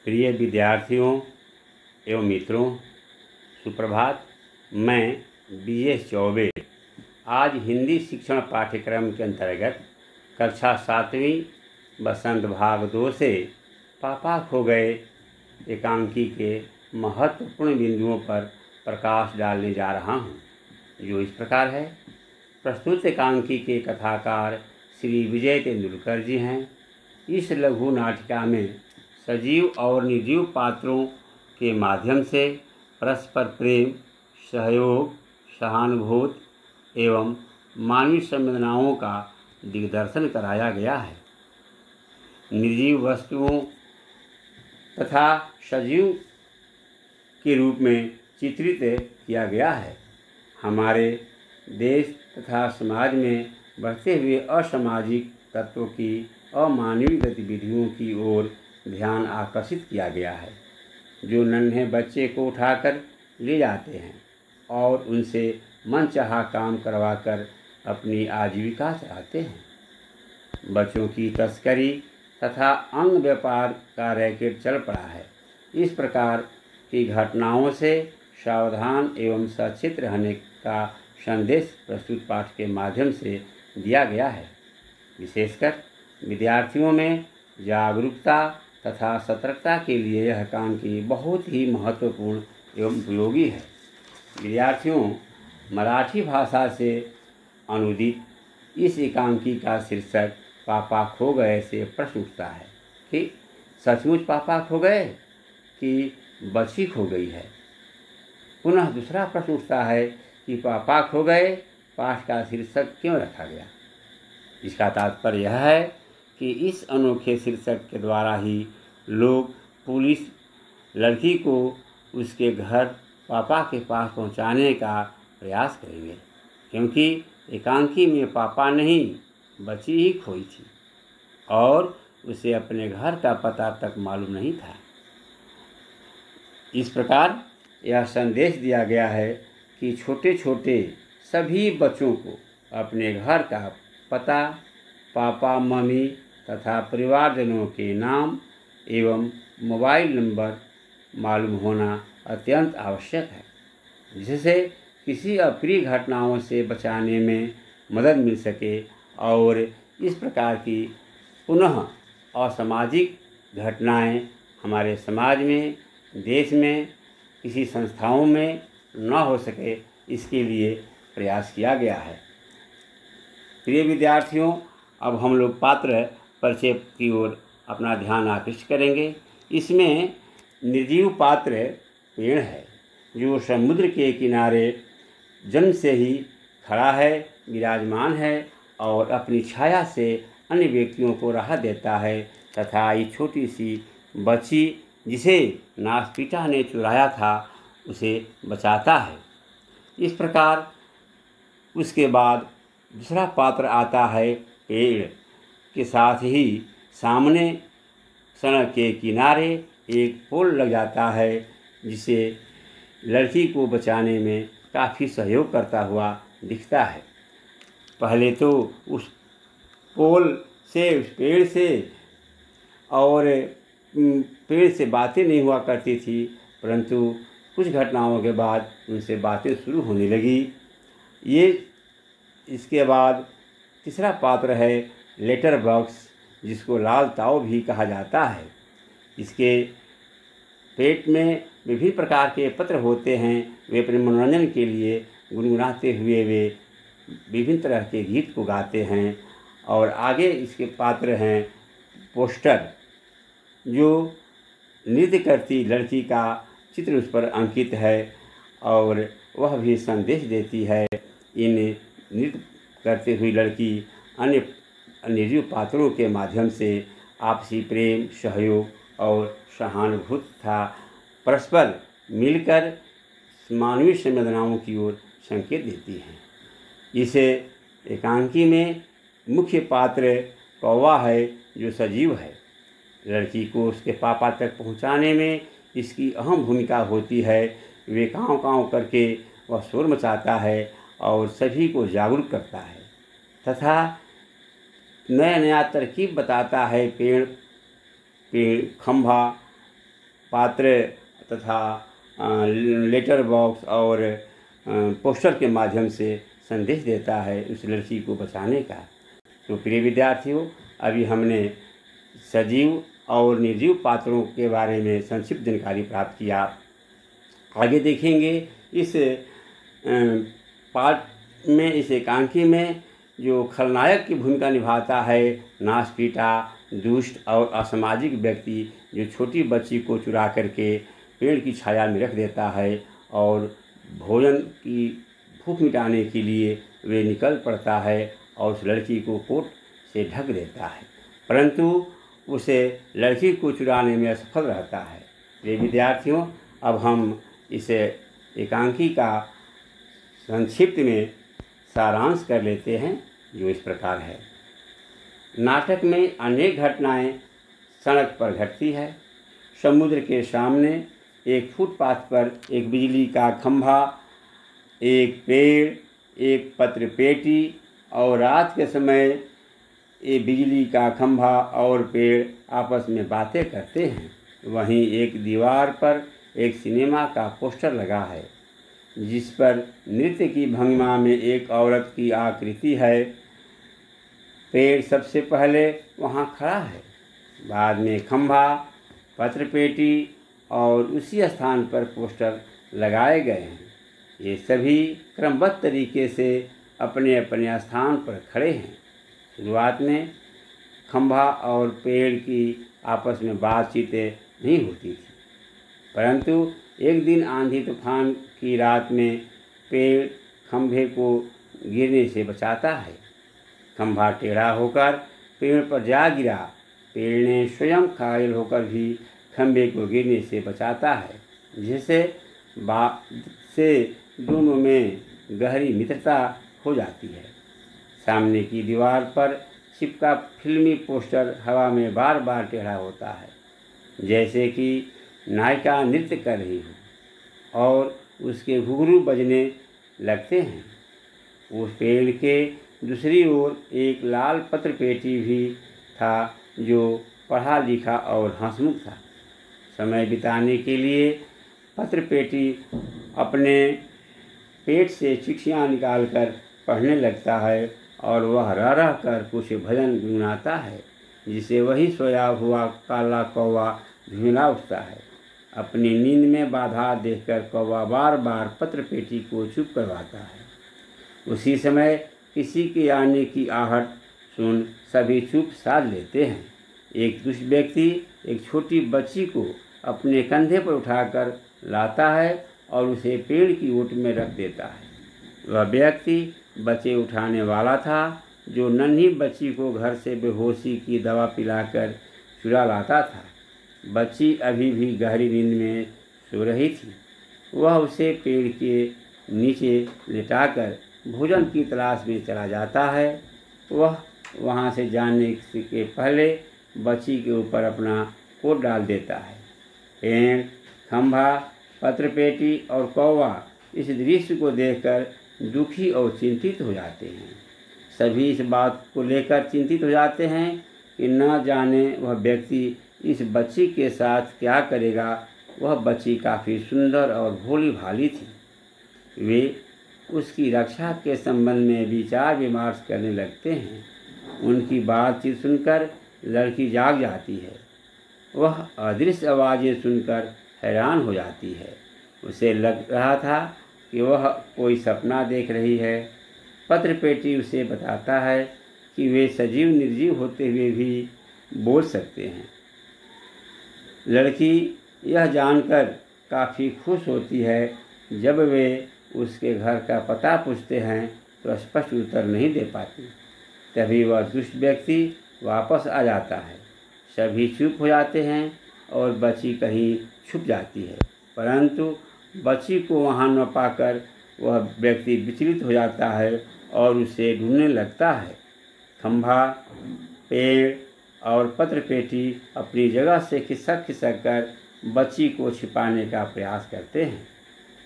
प्रिय विद्यार्थियों एवं मित्रों, सुप्रभात। मैं BS चौबे आज हिंदी शिक्षण पाठ्यक्रम के अंतर्गत कक्षा 7वीं बसंत भाग 2 से पापा खो गए एकांकी के महत्वपूर्ण बिंदुओं पर प्रकाश डालने जा रहा हूँ, जो इस प्रकार है। प्रस्तुत एकांकी के कथाकार श्री विजय तेंदुलकर जी हैं। इस लघु नाटिका में सजीव और निर्जीव पात्रों के माध्यम से परस्पर प्रेम, सहयोग, सहानुभूति एवं मानवीय संवेदनाओं का दिग्दर्शन कराया गया है। निर्जीव वस्तुओं तथा सजीव के रूप में चित्रित किया गया है। हमारे देश तथा समाज में बढ़ते हुए असामाजिक तत्वों की अमानवीय गतिविधियों की ओर ध्यान आकर्षित किया गया है, जो नन्हे बच्चे को उठाकर ले जाते हैं और उनसे मनचाहा काम करवाकर अपनी आजीविका चलाते हैं। बच्चों की तस्करी तथा अंग व्यापार का रैकेट चल पड़ा है। इस प्रकार की घटनाओं से सावधान एवं सचेत रहने का संदेश प्रस्तुत पाठ के माध्यम से दिया गया है। विशेषकर विद्यार्थियों में जागरूकता तथा सतर्कता के लिए यह एकांकी बहुत ही महत्वपूर्ण एवं उपयोगी है। विद्यार्थियों, मराठी भाषा से अनुदित इस एकांकी का शीर्षक पापा खो गए से प्रश्न उठता है कि सचमुच पापा खो गए कि बच्ची खो गई है। पुनः दूसरा प्रश्न उठता है कि पापा खो गए पाठ का शीर्षक क्यों रखा गया। इसका तात्पर्य यह है कि इस अनोखे शीर्षक के द्वारा ही लोग पुलिस लड़की को उसके घर पापा के पास पहुंचाने का प्रयास करेंगे, क्योंकि एकांकी में पापा नहीं बच्ची ही खोई थी और उसे अपने घर का पता तक मालूम नहीं था। इस प्रकार यह संदेश दिया गया है कि छोटे छोटे सभी बच्चों को अपने घर का पता, पापा मम्मी तथा परिवारजनों के नाम एवं मोबाइल नंबर मालूम होना अत्यंत आवश्यक है, जिससे किसी अप्रिय घटनाओं से बचाने में मदद मिल सके और इस प्रकार की पुनः असामाजिक घटनाएं हमारे समाज में, देश में, किसी संस्थाओं में न हो सके, इसके लिए प्रयास किया गया है। प्रिय विद्यार्थियों, अब हम लोग पात्र परिचय की ओर अपना ध्यान आकृष्ट करेंगे। इसमें निर्जीव पात्र पेड़ है, जो समुद्र के किनारे जन्म से ही खड़ा है, विराजमान है और अपनी छाया से अन्य व्यक्तियों को राहत देता है तथा ये छोटी सी बच्ची जिसे नागपीटा ने चुराया था उसे बचाता है। इस प्रकार उसके बाद दूसरा पात्र आता है पेड़ के साथ ही सामने सड़क के किनारे एक पोल लग जाता है, जिसे लड़की को बचाने में काफ़ी सहयोग करता हुआ दिखता है। पहले तो उस पोल से, उस पेड़ से और पेड़ से बातें नहीं हुआ करती थी, परंतु कुछ घटनाओं के बाद उनसे बातें शुरू होने लगी। इसके बाद तीसरा पात्र है लेटर बॉक्स, जिसको लाल ताव भी कहा जाता है। इसके पेट में विभिन्न प्रकार के पत्र होते हैं। वे अपने मनोरंजन के लिए गुनगुनाते हुए वे विभिन्न तरह के गीत को गाते हैं। और आगे इसके पात्र हैं पोस्टर, जो नृत्य करती लड़की का चित्र उस पर अंकित है और वह भी संदेश देती है। इन नृत्य करती हुई लड़की अन्य निर्जीव पात्रों के माध्यम से आपसी प्रेम, सहयोग और सहानुभूति तथा परस्पर मिलकर मानवीय संवेदनाओं की ओर संकेत देती है। इसे एकांकी में मुख्य पात्र कौवा है, जो सजीव है। लड़की को उसके पापा तक पहुंचाने में इसकी अहम भूमिका होती है। वे काँव काँव करके वह शोर मचाता है और सभी को जागरूक करता है तथा नया नया तरकीब बताता है। पेड़ खंभा पात्र तथा लेटर बॉक्स और पोस्टर के माध्यम से संदेश देता है उस लड़की को बचाने का। तो प्रिय विद्यार्थियों, अभी हमने सजीव और निर्जीव पात्रों के बारे में संक्षिप्त जानकारी प्राप्त किया। आगे देखेंगे इस पाठ में, इस एकांकी में जो खलनायक की भूमिका निभाता है नासपीटा, दुष्ट और असामाजिक व्यक्ति, जो छोटी बच्ची को चुरा करके पेड़ की छाया में रख देता है और भोजन की भूख मिटाने के लिए वे निकल पड़ता है और उस लड़की को कोट से ढक देता है, परंतु उसे लड़की को चुराने में असफल रहता है। वे विद्यार्थियों, अब हम इस एकांकी का संक्षिप्त में सारांश कर लेते हैं, जो इस प्रकार है। नाटक में अनेक घटनाएं सड़क पर घटती है। समुद्र के सामने एक फुटपाथ पर एक बिजली का खंभा, एक पेड़, एक पत्र पेटी और रात के समय ये बिजली का खंभा और पेड़ आपस में बातें करते हैं। वहीं एक दीवार पर एक सिनेमा का पोस्टर लगा है जिस पर नृत्य की भंगिमा में एक औरत की आकृति है। पेड़ सबसे पहले वहां खड़ा है, बाद में खंभा, पत्र पेटी और उसी स्थान पर पोस्टर लगाए गए हैं। ये सभी क्रमबद्ध तरीके से अपने अपने स्थान पर खड़े हैं। शुरुआत में खंभा और पेड़ की आपस में बातचीतें नहीं होती थी, परंतु एक दिन आंधी तूफान की रात में पेड़ खंभे को गिरने से बचाता है। खंभा टेढ़ा होकर पेड़ पर जा गिरा। पेड़ ने स्वयं घायल होकर भी खंभे को गिरने से बचाता है, जिससे बाद से दोनों में गहरी मित्रता हो जाती है। सामने की दीवार पर चिपका फिल्मी पोस्टर हवा में बार बार टेढ़ा होता है, जैसे कि नायिका नृत्य कर रही हो और उसके घुंघरू बजने लगते हैं। उस पेड़ के दूसरी ओर एक लाल पत्र पेटी भी था जो पढ़ा लिखा और हंसमुख था। समय बिताने के लिए पत्र पेटी अपने पेट से चिट्ठियाँ निकालकर पढ़ने लगता है और वह रह रह कर कुछ भजन गुनगुनाता है, जिसे वही सोया हुआ काला कौवा झुमिला उठता है। अपनी नींद में बाधा देखकर कौवा बार बार पत्र पेटी को चुप करवाता है। उसी समय किसी के आने की आहट सुन सभी चुप साध लेते हैं। एक दुष्ट व्यक्ति एक छोटी बच्ची को अपने कंधे पर उठाकर लाता है और उसे पेड़ की ओट में रख देता है। वह व्यक्ति बच्चे उठाने वाला था, जो नन्ही बच्ची को घर से बेहोशी की दवा पिलाकर चुरा लाता था। बच्ची अभी भी गहरी नींद में सो रही थी। वह उसे पेड़ के नीचे लिटाकर भोजन की तलाश में चला जाता है। वह वहां से जाने के पहले बच्ची के ऊपर अपना कोट डाल देता है। पेड़, खंभा, पत्रपेटी और कौवा इस दृश्य को देखकर दुखी और चिंतित हो जाते हैं। सभी इस बात को लेकर चिंतित हो जाते हैं कि न जाने वह व्यक्ति इस बच्ची के साथ क्या करेगा। वह बच्ची काफ़ी सुंदर और भोली भाली थी। वे उसकी रक्षा के संबंध में विचार विमर्श करने लगते हैं। उनकी बातचीत सुनकर लड़की जाग जाती है। वह अदृश्य आवाज़ें सुनकर हैरान हो जाती है। उसे लग रहा था कि वह कोई सपना देख रही है। पत्रपेटी उसे बताता है कि वे सजीव निर्जीव होते हुए भी बोल सकते हैं। लड़की यह जानकर काफ़ी खुश होती है। जब वे उसके घर का पता पूछते हैं तो स्पष्ट उत्तर नहीं दे पाती। तभी वह दुष्ट व्यक्ति वापस आ जाता है। सभी चुप हो जाते हैं और बच्ची कहीं छुप जाती है, परंतु बच्ची को वहां न पाकर वह व्यक्ति विचलित हो जाता है और उसे ढूंढने लगता है। खंभा, पेड़ और पत्रपेटी अपनी जगह से खिसक खिसक कर बच्ची को छिपाने का प्रयास करते हैं।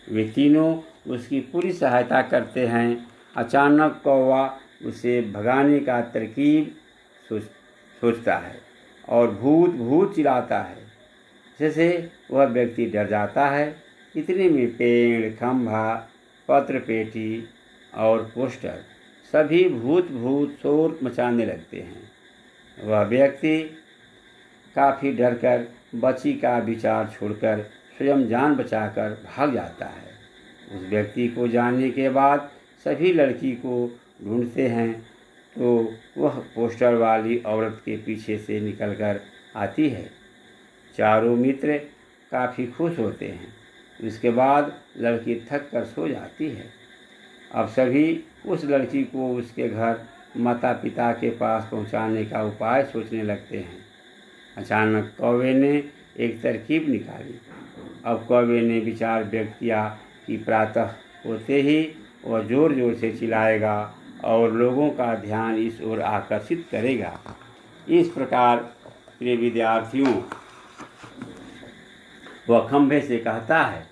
वे तीनों उसकी पूरी सहायता करते हैं। अचानक कौवा उसे भगाने का तरकीब सोचता है और भूत भूत चिल्लाता है। जैसे वह व्यक्ति डर जाता है। इतने में पेड़, खंभा, पत्र पेटी और पोस्टर सभी भूत शोर मचाने लगते हैं। वह व्यक्ति काफ़ी डरकर बच्ची का विचार छोड़कर स्वयं जान बचाकर भाग जाता है। उस व्यक्ति को जानने के बाद सभी लड़की को ढूंढते हैं तो वह पोस्टर वाली औरत के पीछे से निकलकर आती है। चारों मित्र काफ़ी खुश होते हैं। उसके बाद लड़की थक कर सो जाती है। अब सभी उस लड़की को उसके घर माता पिता के पास पहुंचाने का उपाय सोचने लगते हैं। अचानक कौवे ने एक तरकीब निकाली। अब कौवे ने विचार व्यक्त किया कि प्रातः होते ही वह ज़ोर ज़ोर से चिल्लाएगा और लोगों का ध्यान इस ओर आकर्षित करेगा। इस प्रकार प्रिय विद्यार्थियों, वह खंभे से कहता है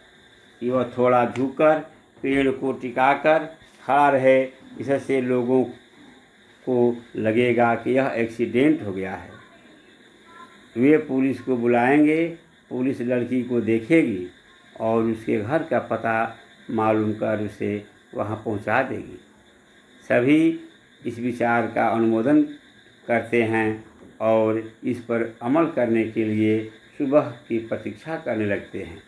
कि वह थोड़ा झुककर पेड़ को टिकाकर खड़ा रहे, इससे लोगों को लगेगा कि यह एक्सीडेंट हो गया है। वे पुलिस को बुलाएंगे। पुलिस लड़की को देखेगी और उसके घर का पता मालूम कर उसे वहां पहुंचा देगी। सभी इस विचार का अनुमोदन करते हैं और इस पर अमल करने के लिए सुबह की प्रतीक्षा करने लगते हैं।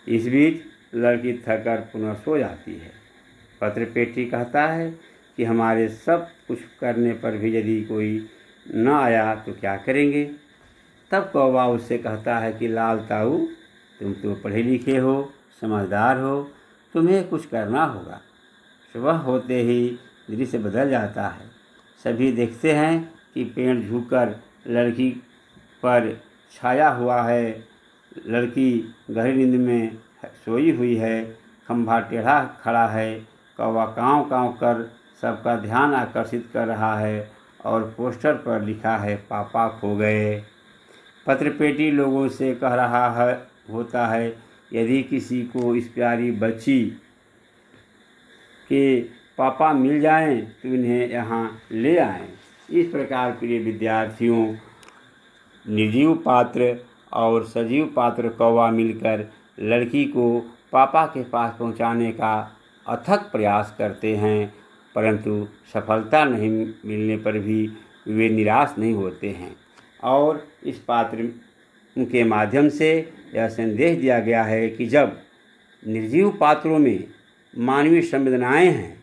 इस बीच लड़की थककर पुनः सो जाती है। पत्र पेटी कहता है कि हमारे सब कुछ करने पर भी यदि कोई न आया तो क्या करेंगे। तब कौवा उससे कहता है कि लाल ताऊ, तुम तो पढ़े लिखे हो, समझदार हो, तुम्हें कुछ करना होगा। सुबह होते ही दृश्य बदल जाता है। सभी देखते हैं कि पेड़ झुककर लड़की पर छाया हुआ है। लड़की गहरी नींद में सोई हुई है। खंभा टेढ़ा खड़ा है। कौवा काँव काँव कर सबका ध्यान आकर्षित कर रहा है और पोस्टर पर लिखा है, पापा खो गए। पत्र पेटी लोगों से कह रहा होता है, यदि किसी को इस प्यारी बच्ची के पापा मिल जाएं तो इन्हें यहाँ ले आएं। इस प्रकार प्रिय विद्यार्थियों, निर्जीव पात्र और सजीव पात्र कौवा मिलकर लड़की को पापा के पास पहुँचाने का अथक प्रयास करते हैं, परंतु सफलता नहीं मिलने पर भी वे निराश नहीं होते हैं। और इस पात्र के माध्यम से यह संदेश दिया गया है कि जब निर्जीव पात्रों में मानवीय संवेदनाएं हैं,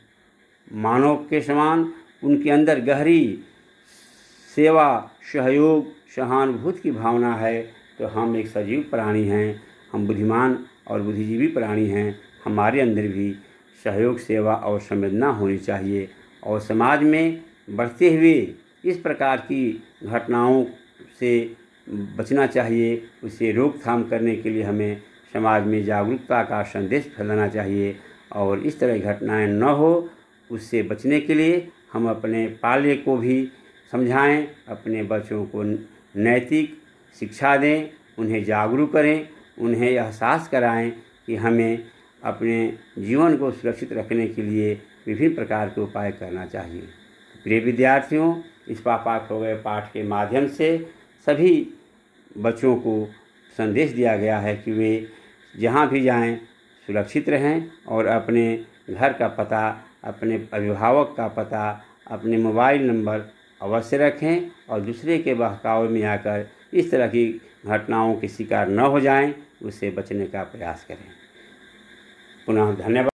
मानव के समान उनके अंदर गहरी सेवा, सहयोग, सहानुभूति की भावना है, तो हम एक सजीव प्राणी हैं, हम बुद्धिमान और बुद्धिजीवी प्राणी हैं। हमारे अंदर भी सहयोग, सेवा और संवेदना होनी चाहिए और समाज में बढ़ते हुए इस प्रकार की घटनाओं से बचना चाहिए। उसे रोकथाम करने के लिए हमें समाज में जागरूकता का संदेश फैलाना चाहिए और इस तरह की घटनाएं न हो, उससे बचने के लिए हम अपने पाले को भी समझाएं, अपने बच्चों को नैतिक शिक्षा दें, उन्हें जागरूक करें, उन्हें एहसास कराएं कि हमें अपने जीवन को सुरक्षित रखने के लिए विभिन्न प्रकार के उपाय करना चाहिए। प्रिय विद्यार्थियों, इस पापा खो गए पाठ के माध्यम से सभी बच्चों को संदेश दिया गया है कि वे जहाँ भी जाएं सुरक्षित रहें और अपने घर का पता, अपने अभिभावक का पता, अपने मोबाइल नंबर अवश्य रखें और दूसरे के बहकावे में आकर इस तरह की घटनाओं के शिकार न हो जाएं, उससे बचने का प्रयास करें। पुनः धन्यवाद।